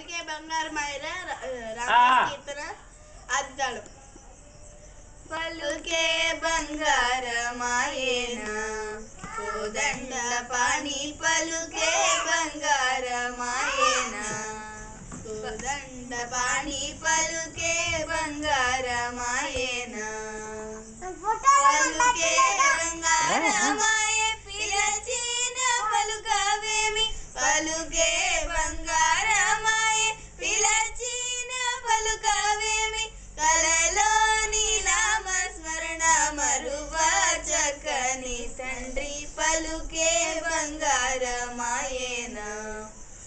పలికే బంగారం రామదాస్ కీర్తన అద్దాలు. పలుకే బంగారమాయేనా కోదండ పాణి పలుకే బంగారమాయేనా కోదండ పాణి పలుకే బంగారమాయేనా పలుకే బంగారమాయే పిలచిన పలుకవేమి పలుకే బంగారమాయే పిలచిన పలుకవేమి కలలోని నామస్మరణ మరువా చక్కని తండ్రి పలుకే బంగారమాయేనా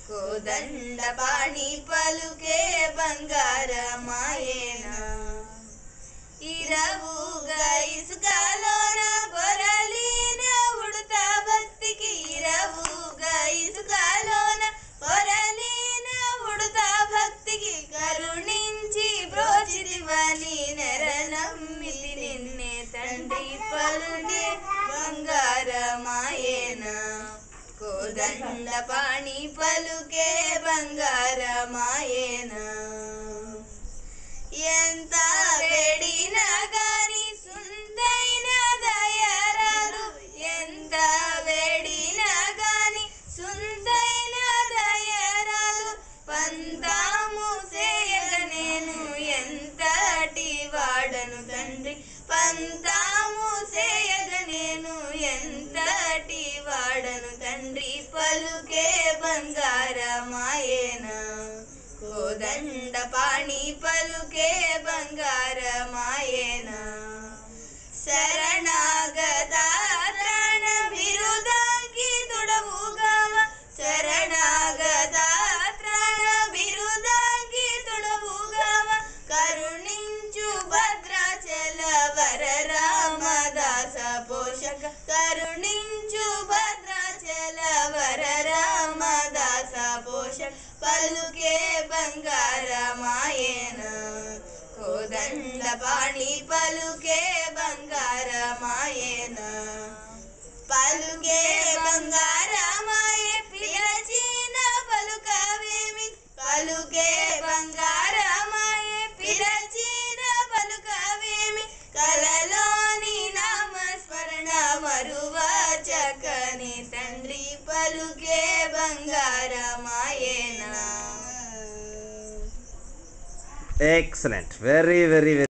కోదండ పాణి పలుకే బంగారమాయేనా ఇరవుగా ఇసుకలోన పొరలిన ఉడతా భక్తికి ఇరవుగా ఇసుకలోన పొరలిన ఉడతా భక్తికి కరుణించి బ్రోచిదివని నెరనమ్మితి నిన్నే తండ్రి పలుకే బంగారమాయేనా కోదండ పాణి పలుకే బంగారమాయేనా ఎంత వేడినా గాని సుందైన దయరాదు ఎంత వేడినా గాని సుందైన దయరాదు పంతాము సేయగ నేను ఎంతటి వాడను తండ్రి పంతాము సేయగ నేను ఎంతటి వాడను తండ్రి పలుకే బంగారమాయేనా కోదండ పాణి పలుకే బంగారమాయేనా శరణాగత త్రాణ బిరుదాంకి తుడవుగావ శరణాగత త్రాణ బిరుదాంకి తుడవుగావ కరుణించు భద్రాచల వర రామదాస పోషక కరుణించు భద్రాచల వర రామదాస పోషక పలుకే బంగారమాయేనా కోదండ పాణి పలుకే బంగారమాయేనా పలుకే బంగారమాయే పిలచిన పలుకవేమి పలుకే బంగారమాయే పిలచిన పలుకవేమి కలలోని నామస్మరణ మరువా చక్కని తండ్రి పలుకే బంగారమాయేనా. Excellent. Very, very, very.